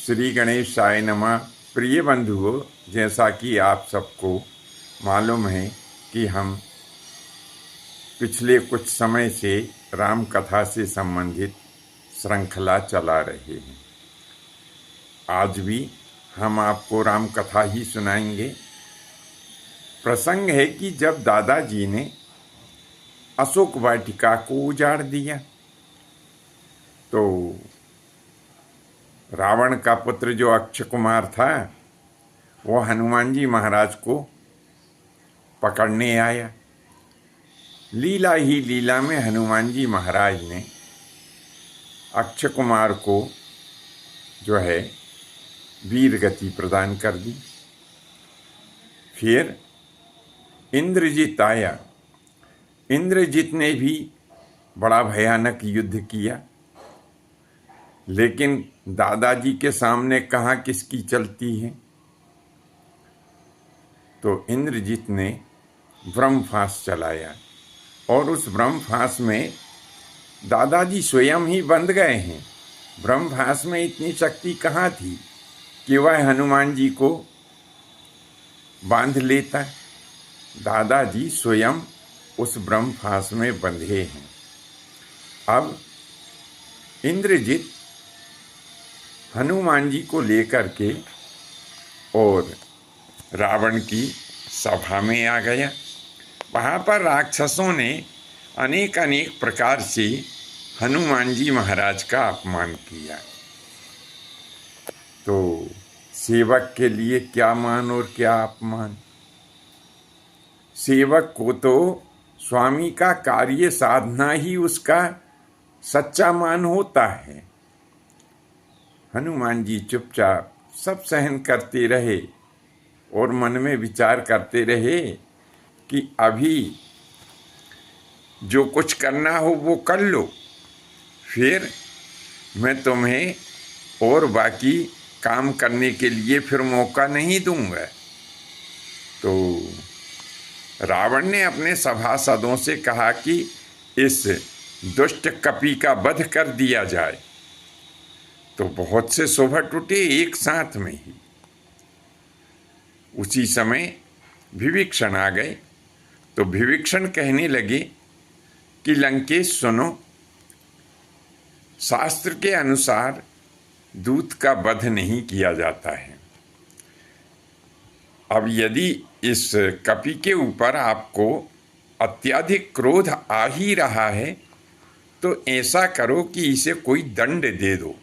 श्री गणेशाय नमः। प्रिय बंधुओं, जैसा कि आप सबको मालूम है कि हम पिछले कुछ समय से राम कथा से संबंधित श्रृंखला चला रहे हैं। आज भी हम आपको राम कथा ही सुनाएंगे। प्रसंग है कि जब दादाजी ने अशोक वाटिका को उजाड़ दिया तो रावण का पुत्र जो अक्षय कुमार था वो हनुमान जी महाराज को पकड़ने आया। लीला ही लीला में हनुमान जी महाराज ने अक्षय कुमार को जो है वीर गति प्रदान कर दी। फिर इंद्रजित आया। इंद्रजित ने भी बड़ा भयानक युद्ध किया, लेकिन दादाजी के सामने कहाँ किसकी चलती है। तो इंद्रजित ने ब्रह्मफास चलाया और उस ब्रह्मफास में दादाजी स्वयं ही बंध गए हैं। ब्रह्मफास में इतनी शक्ति कहाँ थी कि वह हनुमान जी को बांध लेता। दादाजी स्वयं उस ब्रह्मफास में बंधे हैं। अब इंद्रजित हनुमान जी को लेकर के और रावण की सभा में आ गया। वहाँ पर राक्षसों ने अनेक प्रकार से हनुमान जी महाराज का अपमान किया। तो सेवक के लिए क्या मान और क्या अपमान। सेवक को तो स्वामी का कार्य साधना ही उसका सच्चा मान होता है। हनुमान जी चुपचाप सब सहन करते रहे और मन में विचार करते रहे कि अभी जो कुछ करना हो वो कर लो, फिर मैं तुम्हें और बाकी काम करने के लिए फिर मौका नहीं दूंगा। तो रावण ने अपने सभासदों से कहा कि इस दुष्ट कपि का वध कर दिया जाए। तो बहुत से सोभट उठे एक साथ में ही। उसी समय विभीषण आ गए। तो विभीषण कहने लगे कि लंकेश सुनो, शास्त्र के अनुसार दूत का वध नहीं किया जाता है। अब यदि इस कपि के ऊपर आपको अत्यधिक क्रोध आ ही रहा है तो ऐसा करो कि इसे कोई दंड दे दो।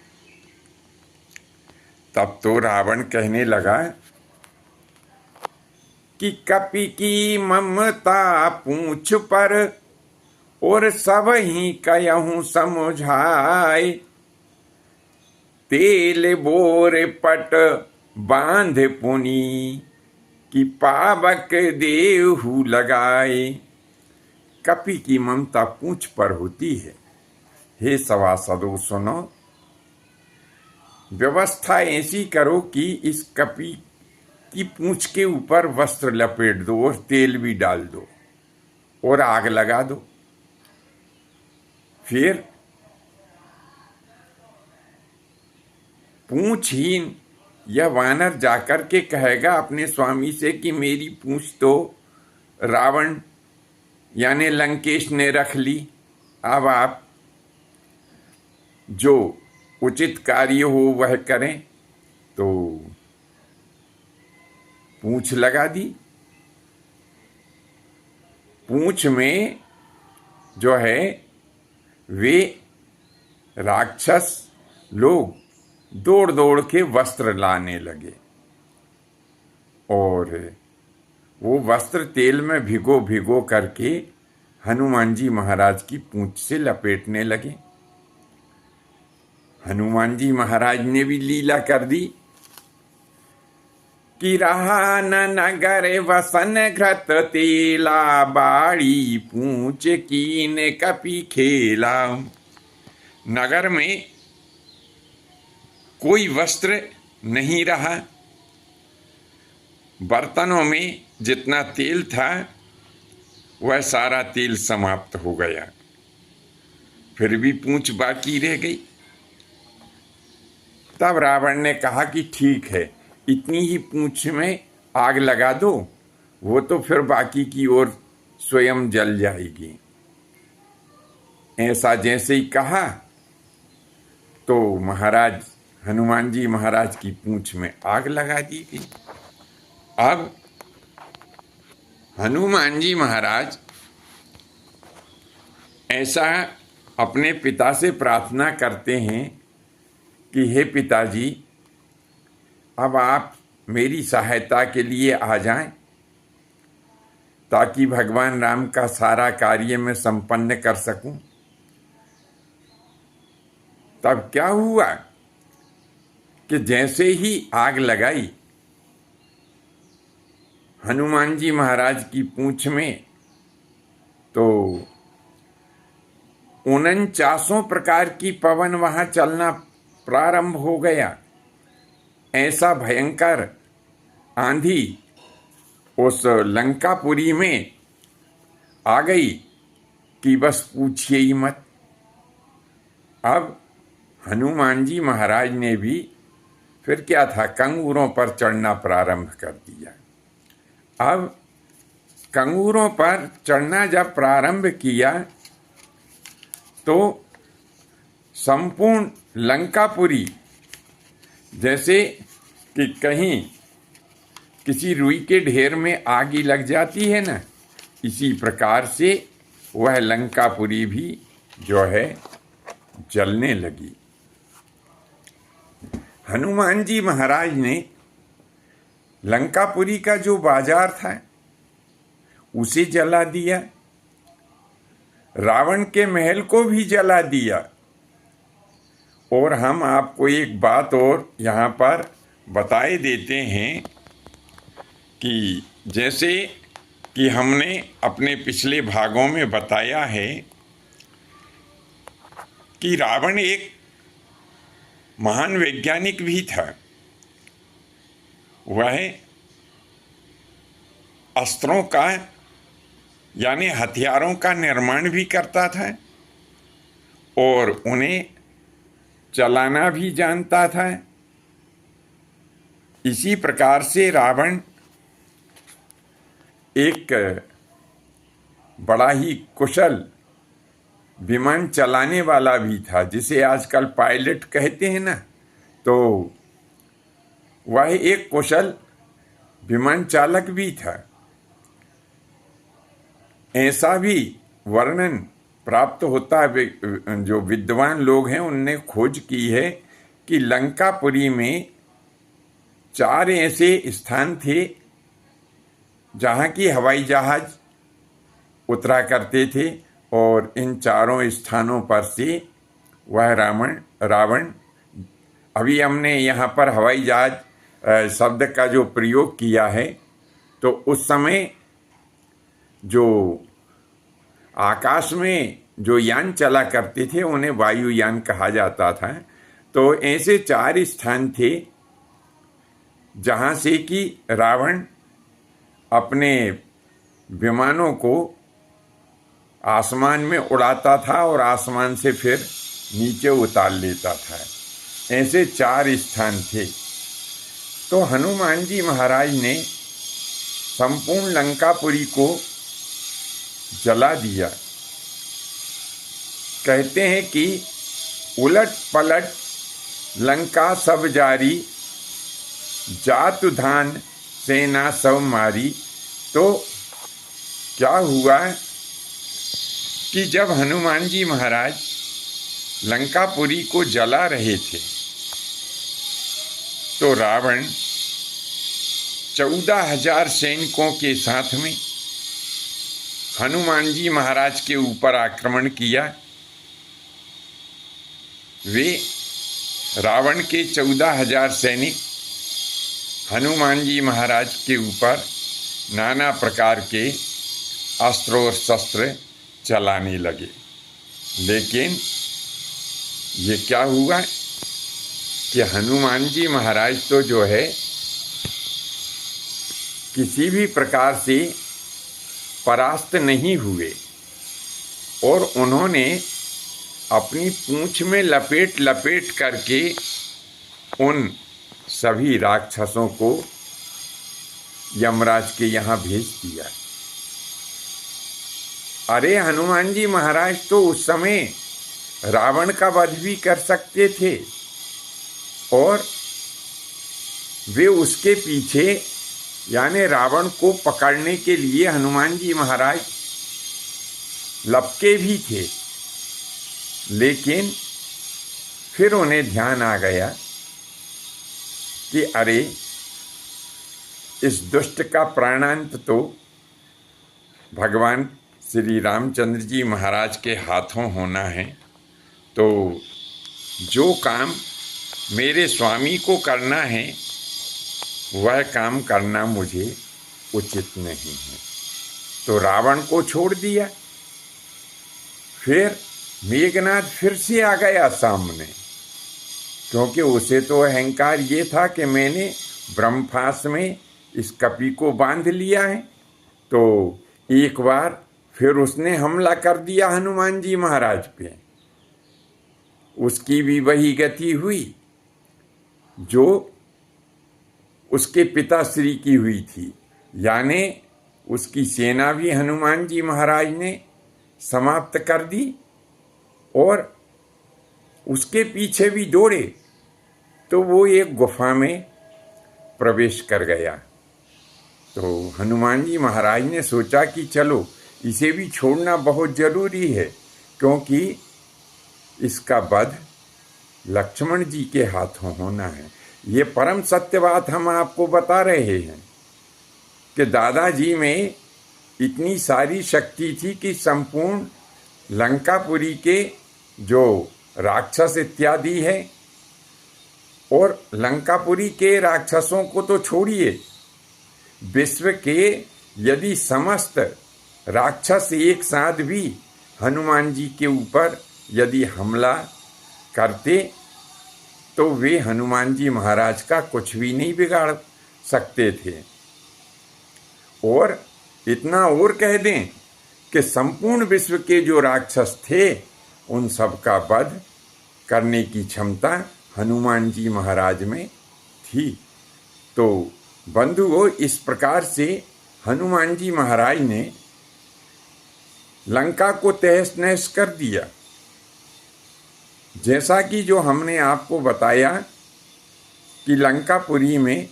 तब तो रावण कहने लगा कि कपि की ममता पूंछ पर और सब ही कहूँ समझाए, तेल बोर पट बांध पुनी कि पावक देहु लगाए। कपि की ममता पूंछ पर होती है। हे सभासदों सुनो, व्यवस्था ऐसी करो कि इस कपि की पूंछ के ऊपर वस्त्र लपेट दो और तेल भी डाल दो और आग लगा दो। फिर पूंछहीन यह वानर जाकर के कहेगा अपने स्वामी से कि मेरी पूंछ तो रावण यानी लंकेश ने रख ली, अब आप जो उचित कार्य हो वह करें। तो पूंछ लगा दी। पूंछ में जो है वे राक्षस लोग दौड़ दौड़ के वस्त्र लाने लगे और वो वस्त्र तेल में भिगो भिगो करके हनुमान जी महाराज की पूंछ से लपेटने लगे। हनुमान जी महाराज ने भी लीला कर दी कि रहा न नगर वसन घृत तेला, बाड़ी पूंछ कीन कपि खेला। नगर में कोई वस्त्र नहीं रहा। बर्तनों में जितना तेल था वह सारा तेल समाप्त हो गया। फिर भी पूंछ बाकी रह गई। तब रावण ने कहा कि ठीक है, इतनी ही पूंछ में आग लगा दो, वो तो फिर बाकी की ओर स्वयं जल जाएगी। ऐसा जैसे ही कहा तो महाराज हनुमान जी महाराज की पूंछ में आग लगा दी गई। अब हनुमान जी महाराज ऐसा अपने पिता से प्रार्थना करते हैं कि हे पिताजी, अब आप मेरी सहायता के लिए आ जाएं, ताकि भगवान राम का सारा कार्य मैं संपन्न कर सकूं। तब क्या हुआ कि जैसे ही आग लगाई हनुमान जी महाराज की पूंछ में, तो 49 प्रकार की पवन वहां चलना प्रारंभ हो गया। ऐसा भयंकर आंधी उस लंकापुरी में आ गई कि बस पूछिए ही मत। अब हनुमान जी महाराज ने भी फिर क्या था, कंगूरों पर चढ़ना प्रारंभ कर दिया। अब कंगूरों पर चढ़ना जब प्रारंभ किया तो संपूर्ण लंकापुरी जैसे कि कहीं किसी रुई के ढेर में आग ही लग जाती है ना, इसी प्रकार से वह लंकापुरी भी जो है जलने लगी। हनुमान जी महाराज ने लंकापुरी का जो बाजार था उसे जला दिया, रावण के महल को भी जला दिया। और हम आपको एक बात और यहाँ पर बताए देते हैं कि जैसे कि हमने अपने पिछले भागों में बताया है कि रावण एक महान वैज्ञानिक भी था। वह अस्त्रों का यानी हथियारों का निर्माण भी करता था और उन्हें चलाना भी जानता था। इसी प्रकार से रावण एक बड़ा ही कुशल विमान चलाने वाला भी था, जिसे आजकल पायलट कहते हैं ना, तो वह एक कुशल विमान चालक भी था। ऐसा भी वर्णन प्राप्त होता है, जो विद्वान लोग हैं उनने खोज की है कि लंकापुरी में 4 ऐसे स्थान थे जहाँ की हवाई जहाज उतरा करते थे, और इन चारों स्थानों पर से वह रावण अभी हमने यहाँ पर हवाई जहाज शब्द का जो प्रयोग किया है, तो उस समय जो आकाश में जो यान चला करते थे उन्हें वायुयान कहा जाता था। तो ऐसे 4 स्थान थे जहाँ से कि रावण अपने विमानों को आसमान में उड़ाता था और आसमान से फिर नीचे उतार लेता था। ऐसे 4 स्थान थे। तो हनुमान जी महाराज ने संपूर्ण लंकापुरी को जला दिया। कहते हैं कि उलट पलट लंका सब जारी, जातु धान सेना सब मारी। तो क्या हुआ कि जब हनुमान जी महाराज लंकापुरी को जला रहे थे तो रावण 14,000 सैनिकों के साथ में हनुमान जी महाराज के ऊपर आक्रमण किया। वे रावण के 14,000 सैनिक हनुमान जी महाराज के ऊपर नाना प्रकार के अस्त्र और शस्त्र चलाने लगे। लेकिन ये क्या हुआ कि हनुमान जी महाराज तो जो है किसी भी प्रकार से परास्त नहीं हुए, और उन्होंने अपनी पूंछ में लपेट लपेट करके उन सभी राक्षसों को यमराज के यहाँ भेज दिया। अरे हनुमान जी महाराज तो उस समय रावण का वध भी कर सकते थे, और वे उसके पीछे यानी रावण को पकड़ने के लिए हनुमान जी महाराज लपके भी थे। लेकिन फिर उन्हें ध्यान आ गया कि अरे इस दुष्ट का प्राणांत तो भगवान श्री रामचंद्र जी महाराज के हाथों होना है, तो जो काम मेरे स्वामी को करना है वह काम करना मुझे उचित नहीं है। तो रावण को छोड़ दिया। फिर मेघनाद फिर से आ गया सामने, क्योंकि उसे तो अहंकार ये था कि मैंने ब्रह्मफास में इस कपि को बांध लिया है। तो एक बार फिर उसने हमला कर दिया हनुमान जी महाराज पे। उसकी भी वही गति हुई जो उसके पिताश्री की हुई थी, यानी उसकी सेना भी हनुमान जी महाराज ने समाप्त कर दी और उसके पीछे भी दौड़े, तो वो एक गुफा में प्रवेश कर गया। तो हनुमान जी महाराज ने सोचा कि चलो इसे भी छोड़ना बहुत जरूरी है, क्योंकि इसका वध लक्ष्मण जी के हाथों होना है। ये परम सत्य बात हम आपको बता रहे हैं कि दादाजी में इतनी सारी शक्ति थी कि संपूर्ण लंकापुरी के जो राक्षस इत्यादि है, और लंकापुरी के राक्षसों को तो छोड़िए, विश्व के यदि समस्त राक्षस एक साथ भी हनुमान जी के ऊपर यदि हमला करते तो वे हनुमान जी महाराज का कुछ भी नहीं बिगाड़ सकते थे। और इतना और कह दें कि संपूर्ण विश्व के जो राक्षस थे उन सब का वध करने की क्षमता हनुमान जी महाराज में थी। तो बंधुओं, इस प्रकार से हनुमान जी महाराज ने लंका को तहस नहस कर दिया। जैसा कि जो हमने आपको बताया कि लंकापुरी में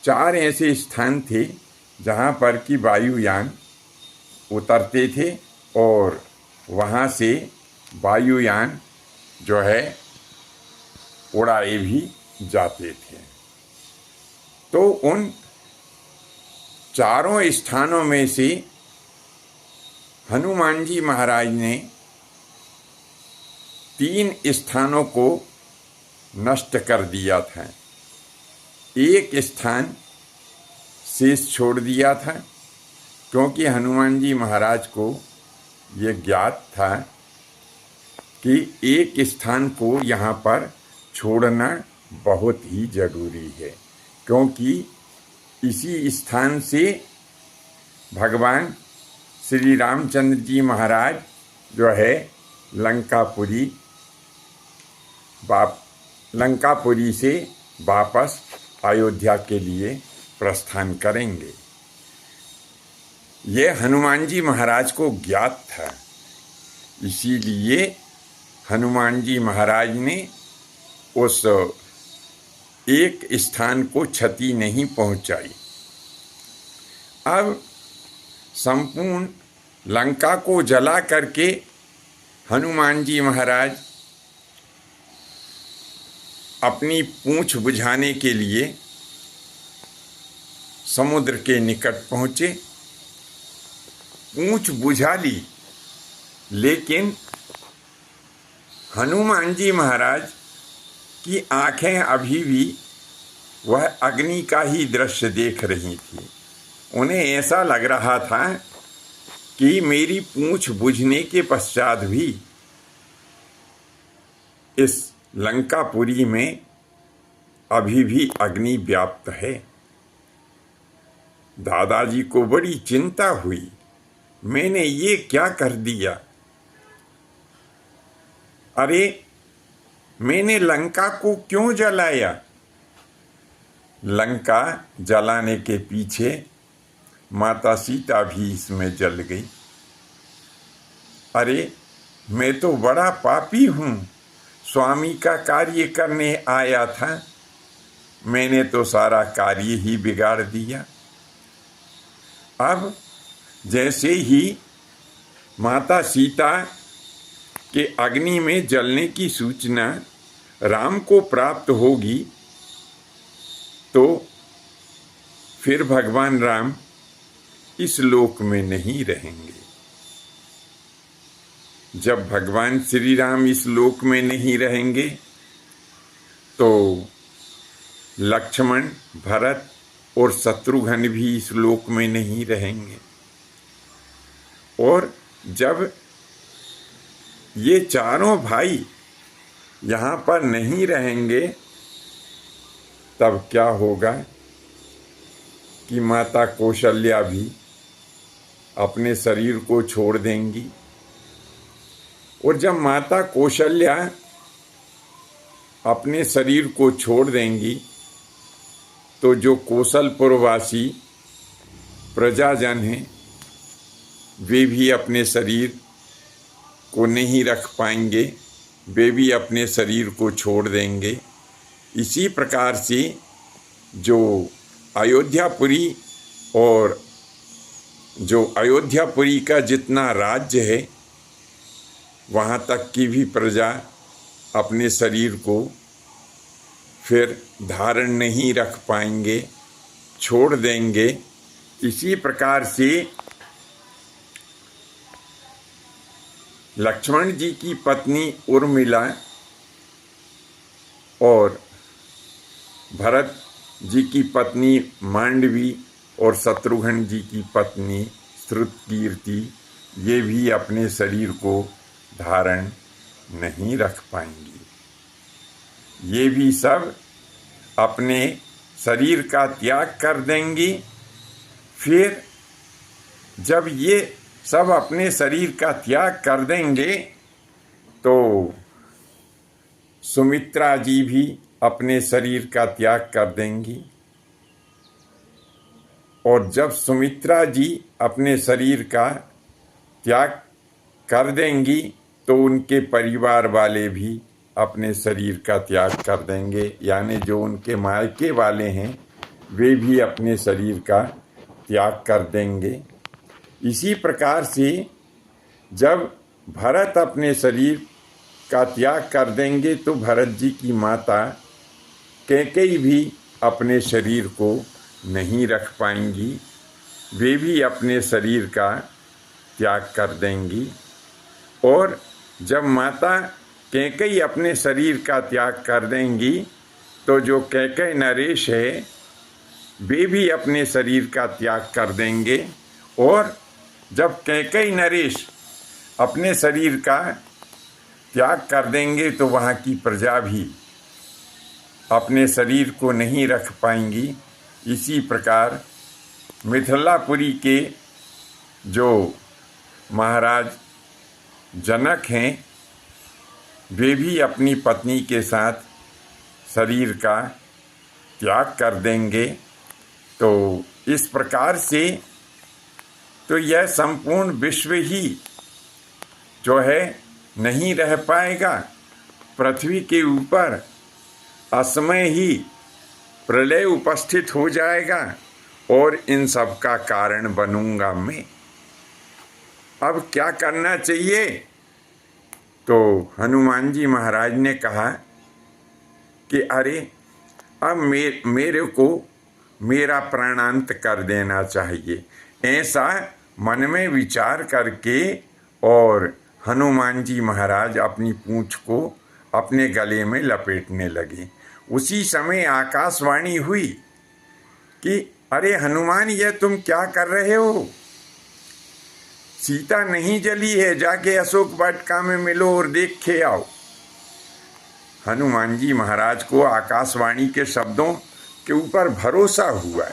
4 ऐसे स्थान थे जहाँ पर कि वायुयान उतरते थे और वहाँ से वायुयान जो है उड़ाए भी जाते थे। तो उन 4 स्थानों में से हनुमान जी महाराज ने 3 स्थानों को नष्ट कर दिया था। एक स्थान शेष छोड़ दिया था, क्योंकि हनुमान जी महाराज को ये ज्ञात था कि एक स्थान को यहाँ पर छोड़ना बहुत ही जरूरी है, क्योंकि इसी स्थान से भगवान श्री रामचंद्र जी महाराज जो है लंकापुरी से वापस अयोध्या के लिए प्रस्थान करेंगे। ये हनुमान जी महाराज को ज्ञात था, इसीलिए हनुमान जी महाराज ने उस एक स्थान को क्षति नहीं पहुंचाई। अब संपूर्ण लंका को जला करके हनुमान जी महाराज अपनी पूंछ बुझाने के लिए समुद्र के निकट पहुँचे। पूंछ बुझा ली, लेकिन हनुमान जी महाराज की आंखें अभी भी वह अग्नि का ही दृश्य देख रही थी। उन्हें ऐसा लग रहा था कि मेरी पूंछ बुझने के पश्चात भी इस लंकापुरी में अभी भी अग्नि व्याप्त है। दादाजी को बड़ी चिंता हुई, मैंने ये क्या कर दिया। अरे मैंने लंका को क्यों जलाया, लंका जलाने के पीछे माता सीता भी इसमें जल गई। अरे मैं तो बड़ा पापी हूँ, स्वामी का कार्य करने आया था, मैंने तो सारा कार्य ही बिगाड़ दिया। अब जैसे ही माता सीता के अग्नि में जलने की सूचना राम को प्राप्त होगी तो फिर भगवान राम इस लोक में नहीं रहेंगे। जब भगवान श्री राम इस लोक में नहीं रहेंगे तो लक्ष्मण, भरत और शत्रुघ्न भी इस लोक में नहीं रहेंगे। और जब ये चारों भाई यहाँ पर नहीं रहेंगे तब क्या होगा कि माता कौशल्या भी अपने शरीर को छोड़ देंगी। और जब माता कौशल्या अपने शरीर को छोड़ देंगी तो जो कौशलपुरवासी प्रजाजन हैं वे भी अपने शरीर को नहीं रख पाएंगे, वे भी अपने शरीर को छोड़ देंगे। इसी प्रकार से जो अयोध्यापुरी और जो अयोध्यापुरी का जितना राज्य है वहाँ तक की भी प्रजा अपने शरीर को फिर धारण नहीं रख पाएंगे, छोड़ देंगे। इसी प्रकार से लक्ष्मण जी की पत्नी उर्मिला और भरत जी की पत्नी मांडवी और शत्रुघ्न जी की पत्नी श्रुतकीर्ति ये भी अपने शरीर को धारण नहीं रख पाएंगी। ये भी सब अपने शरीर का त्याग कर देंगी। फिर जब ये सब अपने शरीर का त्याग कर देंगे तो सुमित्रा जी भी अपने शरीर का त्याग कर देंगी। और जब सुमित्रा जी अपने शरीर का त्याग कर देंगी तो उनके परिवार वाले भी अपने शरीर का त्याग कर देंगे, यानी जो उनके मायके वाले हैं वे भी अपने शरीर का त्याग कर देंगे। इसी प्रकार से जब भरत अपने शरीर का त्याग कर देंगे तो भरत जी की माता कैकेयी भी अपने शरीर को नहीं रख पाएंगी, वे भी अपने शरीर का त्याग कर देंगी। और जब माता कैकेयी अपने शरीर का त्याग कर देंगी तो जो कैकेयी नरेश है वे भी अपने शरीर का त्याग कर देंगे। और जब कैकेयी नरेश अपने शरीर का त्याग कर देंगे तो वहाँ की प्रजा भी अपने शरीर को नहीं रख पाएंगी। इसी प्रकार मिथिलापुरी के जो महाराज जनक हैं वे भी अपनी पत्नी के साथ शरीर का त्याग कर देंगे। तो इस प्रकार से तो यह संपूर्ण विश्व ही जो है नहीं रह पाएगा। पृथ्वी के ऊपर असमय ही प्रलय उपस्थित हो जाएगा और इन सब का कारण बनूंगा मैं। अब क्या करना चाहिए? तो हनुमान जी महाराज ने कहा कि अरे अब मेरे को मेरा प्राणांत कर देना चाहिए। ऐसा मन में विचार करके और हनुमान जी महाराज अपनी पूंछ को अपने गले में लपेटने लगे। उसी समय आकाशवाणी हुई कि अरे हनुमान, ये तुम क्या कर रहे हो? सीता नहीं जली है, जाके अशोक वाटिका में मिलो और देख के आओ। हनुमान जी महाराज को आकाशवाणी के शब्दों के ऊपर भरोसा हुआ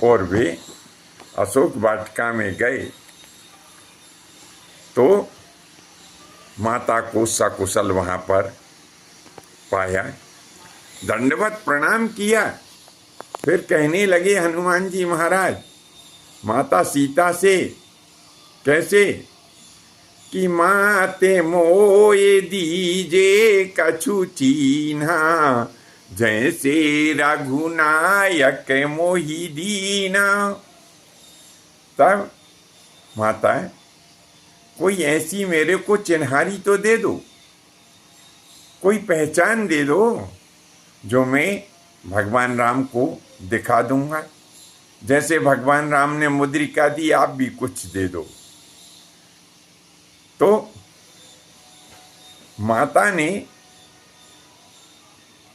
और वे अशोक वाटिका में गए तो माता को सकुशल वहाँ पर पाया, दंडवत प्रणाम किया फिर कहने लगे हनुमान जी महाराज माता सीता से, कैसे कि माते मोए दीजे कछु चीन्हा, जैसे रघुनायक मोहि दीना। तब माता कोई ऐसी मेरे को चिन्हारी तो दे दो, कोई पहचान दे दो जो मैं भगवान राम को दिखा दूंगा। जैसे भगवान राम ने मुद्रिका दी, आप भी कुछ दे दो। तो माता ने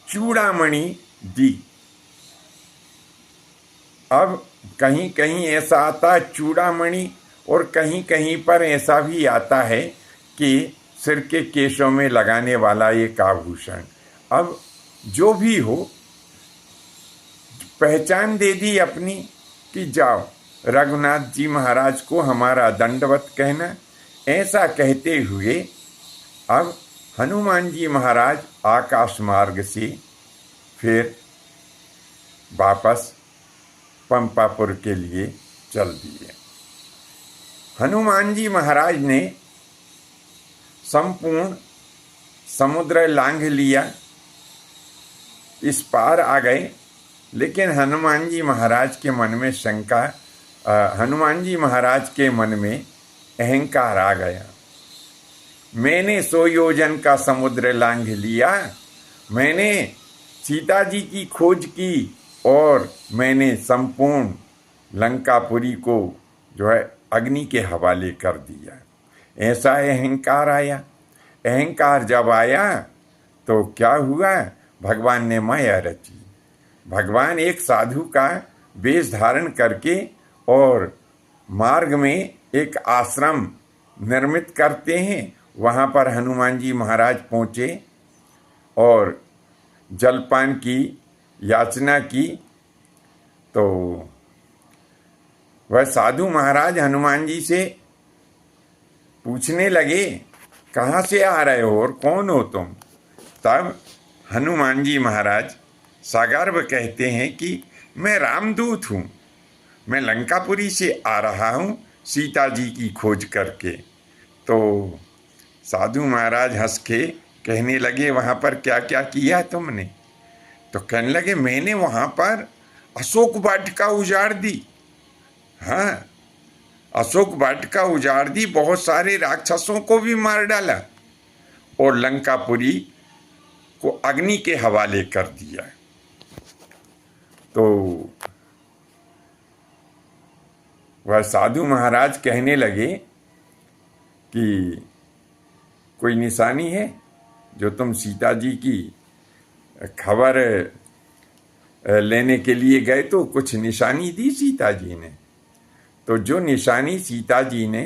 चूड़ामणि दी। अब कहीं कहीं ऐसा आता है चूड़ामणि, और कहीं कहीं पर ऐसा भी आता है कि सिर के केशों में लगाने वाला एक आभूषण। अब जो भी हो, पहचान दे दी अपनी कि जाओ रघुनाथ जी महाराज को हमारा दंडवत कहना। ऐसा कहते हुए अब हनुमान जी महाराज आकाश मार्ग से फिर वापस पंपापुर के लिए चल दिए। हनुमान जी महाराज ने संपूर्ण समुद्र लांघ लिया, इस पार आ गए। लेकिन हनुमान जी महाराज के मन में शंका, हनुमान जी महाराज के मन में अहंकार आ गया। मैंने 100 योजन का समुद्र लांघ लिया, मैंने सीता जी की खोज की और मैंने संपूर्ण लंकापुरी को जो है अग्नि के हवाले कर दिया। ऐसा अहंकार आया। अहंकार जब आया तो क्या हुआ, भगवान ने माया रची। भगवान एक साधु का वेश धारण करके और मार्ग में एक आश्रम निर्मित करते हैं। वहाँ पर हनुमान जी महाराज पहुँचे और जलपान की याचना की। तो वह साधु महाराज हनुमान जी से पूछने लगे, कहाँ से आ रहे हो और कौन हो तुम? तब हनुमान जी महाराज सागर्भ कहते हैं कि मैं रामदूत हूँ, मैं लंकापुरी से आ रहा हूँ सीता जी की खोज करके। तो साधु महाराज हंस के कहने लगे, वहाँ पर क्या क्या किया तुमने? तो कहने लगे, मैंने वहाँ पर अशोक वाटिका उजाड़ दी। हाँ, अशोक वाटिका उजाड़ दी, बहुत सारे राक्षसों को भी मार डाला और लंकापुरी को अग्नि के हवाले कर दिया। तो वह साधु महाराज कहने लगे कि कोई निशानी है जो तुम सीता जी की खबर लेने के लिए गए? तो कुछ निशानी दी सीता जी ने। तो जो निशानी सीता जी ने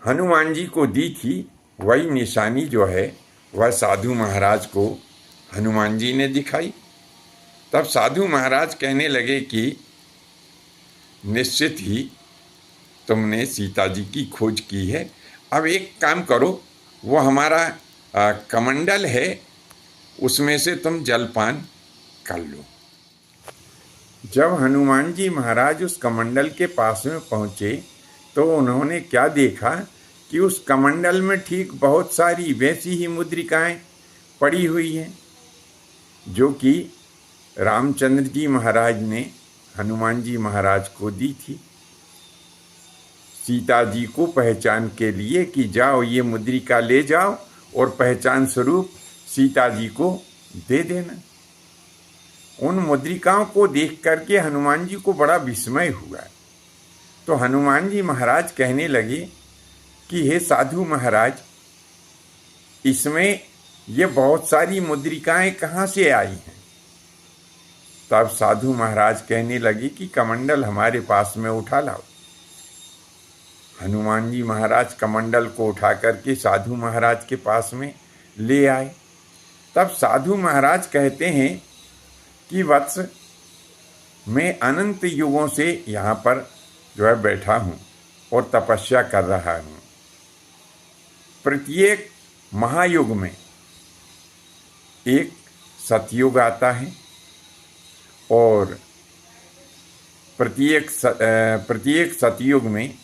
हनुमान जी को दी थी, वही निशानी जो है वह साधु महाराज को हनुमान जी ने दिखाई। तब साधु महाराज कहने लगे कि निश्चित ही तुमने सीता जी की खोज की है। अब एक काम करो, वो हमारा कमंडल है, उसमें से तुम जलपान कर लो। जब हनुमान जी महाराज उस कमंडल के पास में पहुँचे तो उन्होंने क्या देखा कि उस कमंडल में ठीक बहुत सारी वैसी ही मुद्रिकाएं पड़ी हुई हैं जो कि रामचंद्र जी महाराज ने हनुमान जी महाराज को दी थी सीता जी को पहचान के लिए कि जाओ ये मुद्रिका ले जाओ और पहचान स्वरूप सीता जी को दे देना। उन मुद्रिकाओं को देख करके हनुमान जी को बड़ा विस्मय हुआ। तो हनुमान जी महाराज कहने लगे कि हे साधु महाराज, इसमें ये बहुत सारी मुद्रिकाएं कहाँ से आई हैं? तब साधु महाराज कहने लगे कि कमंडल हमारे पास में उठा लाओ। हनुमान जी महाराज कमंडल को उठा करके साधु महाराज के पास में ले आए। तब साधु महाराज कहते हैं कि वत्स, मैं अनंत युगों से यहाँ पर जो है बैठा हूँ और तपस्या कर रहा हूँ। प्रत्येक महायुग में एक सतयुग आता है और प्रत्येक सतयुग में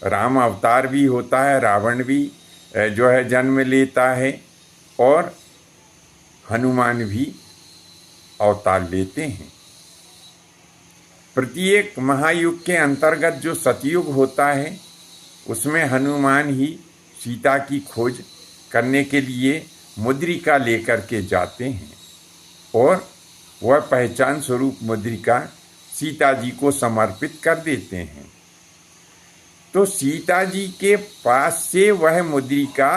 राम अवतार भी होता है, रावण भी जो है जन्म लेता है, और हनुमान भी अवतार लेते हैं। प्रत्येक महायुग के अंतर्गत जो सतयुग होता है उसमें हनुमान ही सीता की खोज करने के लिए मुद्रिका लेकर के जाते हैं और वह पहचान स्वरूप मुद्रिका सीता जी को समर्पित कर देते हैं। तो सीता जी के पास से वह मुद्रिका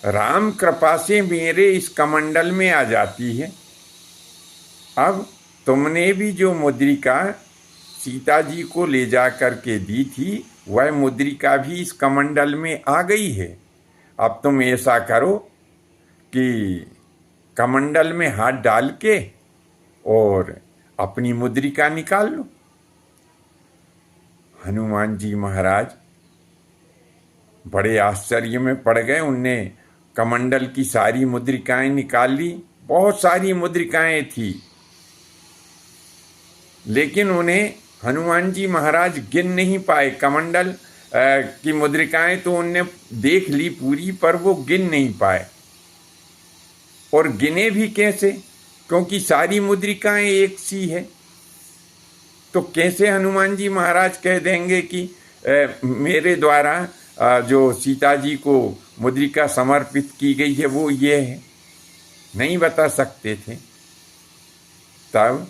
राम कृपा से मेरे इस कमंडल में आ जाती है। अब तुमने भी जो मुद्रिका सीता जी को ले जा कर के दी थी, वह मुद्रिका भी इस कमंडल में आ गई है। अब तुम ऐसा करो कि कमंडल में हाथ डाल के और अपनी मुद्रिका निकाल लो। हनुमान जी महाराज बड़े आश्चर्य में पड़ गए। उनने कमंडल की सारी मुद्रिकाएं निकाल ली। बहुत सारी मुद्रिकाएं थी, लेकिन उन्हें हनुमान जी महाराज गिन नहीं पाए। कमंडल की मुद्रिकाएं तो उनने देख ली पूरी, पर वो गिन नहीं पाए। और गिने भी कैसे, क्योंकि सारी मुद्रिकाएं एक सी है। तो कैसे हनुमान जी महाराज कह देंगे कि मेरे द्वारा जो सीता जी को मुद्रिका समर्पित की गई है वो ये है, नहीं बता सकते थे। तब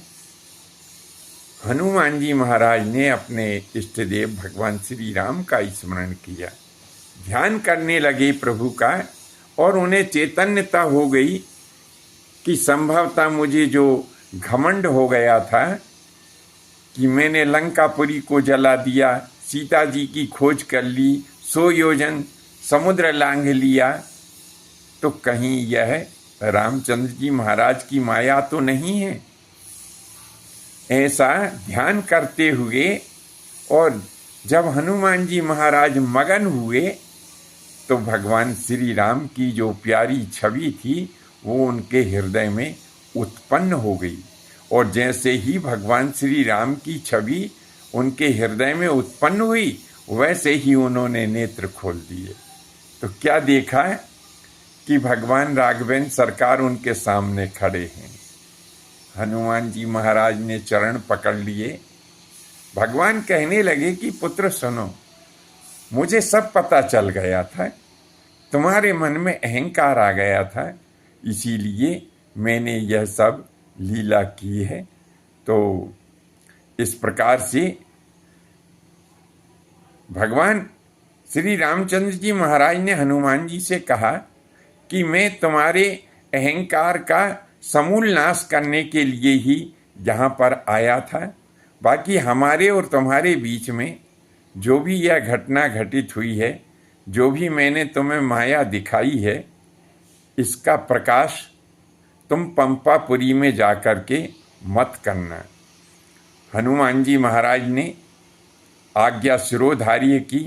हनुमान जी महाराज ने अपने इष्ट देव भगवान श्री राम का स्मरण किया, ध्यान करने लगे प्रभु का, और उन्हें चैतन्यता हो गई कि संभवतः मुझे जो घमंड हो गया था कि मैंने लंकापुरी को जला दिया, सीता जी की खोज कर ली, 100 योजन समुद्र लांघ लिया, तो कहीं यह रामचंद्र जी महाराज की माया तो नहीं है। ऐसा ध्यान करते हुए और जब हनुमान जी महाराज मगन हुए तो भगवान श्री राम की जो प्यारी छवि थी वो उनके हृदय में उत्पन्न हो गई। और जैसे ही भगवान श्री राम की छवि उनके हृदय में उत्पन्न हुई, वैसे ही उन्होंने नेत्र खोल दिए। तो क्या देखा कि भगवान राघवेंद्र सरकार उनके सामने खड़े हैं। हनुमान जी महाराज ने चरण पकड़ लिए। भगवान कहने लगे कि पुत्र सुनो, मुझे सब पता चल गया था, तुम्हारे मन में अहंकार आ गया था, इसीलिए मैंने यह सब लीला की है। तो इस प्रकार से भगवान श्री रामचंद्र जी महाराज ने हनुमान जी से कहा कि मैं तुम्हारे अहंकार का समूल नाश करने के लिए ही यहाँ पर आया था। बाकी हमारे और तुम्हारे बीच में जो भी यह घटना घटित हुई है, जो भी मैंने तुम्हें माया दिखाई है, इसका प्रकाश तुम पंपापुरी में जाकर के मत करना। हनुमान जी महाराज ने आज्ञा शिरोधार्य की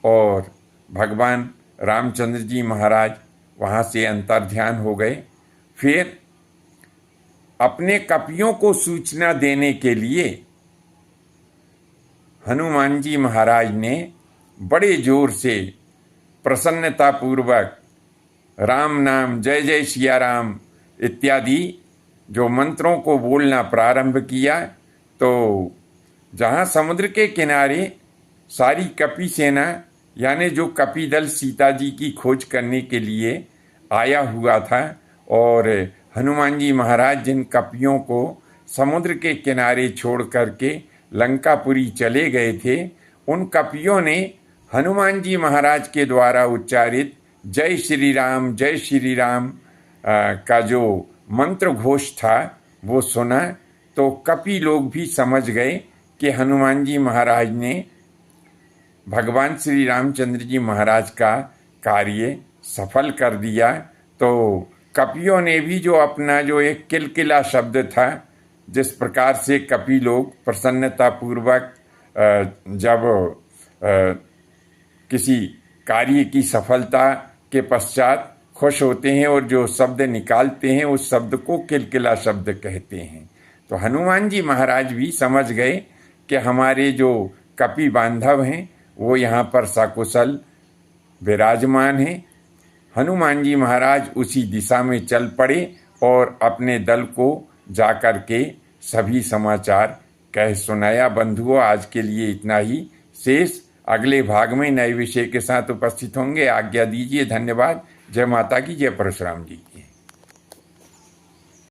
और भगवान रामचंद्र जी महाराज वहाँ से अंतर्ध्यान हो गए। फिर अपने कपियों को सूचना देने के लिए हनुमान जी महाराज ने बड़े जोर से प्रसन्नतापूर्वक राम नाम, जय जय सिया राम इत्यादि जो मंत्रों को बोलना प्रारंभ किया। तो जहाँ समुद्र के किनारे सारी कपि सेना यानी जो कपि दल सीता जी की खोज करने के लिए आया हुआ था, और हनुमान जी महाराज जिन कपियों को समुद्र के किनारे छोड़ करके लंकापुरी चले गए थे, उन कपियों ने हनुमान जी महाराज के द्वारा उच्चारित जय श्री राम का जो मंत्र घोष था वो सुना। तो कपि लोग भी समझ गए कि हनुमान जी महाराज ने भगवान श्री रामचंद्र जी महाराज का कार्य सफल कर दिया। तो कपियों ने भी जो अपना जो एक किलकिला शब्द था, जिस प्रकार से कपि लोग प्रसन्नतापूर्वक जब किसी कार्य की सफलता के पश्चात खुश होते हैं और जो शब्द निकालते हैं उस शब्द को किलकिला शब्द कहते हैं। तो हनुमान जी महाराज भी समझ गए कि हमारे जो कपि बांधव हैं वो यहाँ पर सकुशल विराजमान हैं। हनुमान जी महाराज उसी दिशा में चल पड़े और अपने दल को जाकर के सभी समाचार कह सुनाया। बंधुओं, आज के लिए इतना ही। शेष अगले भाग में नए विषय के साथ उपस्थित होंगे। आज्ञा दीजिए। धन्यवाद। जय माता की, जय परशुराम जी की।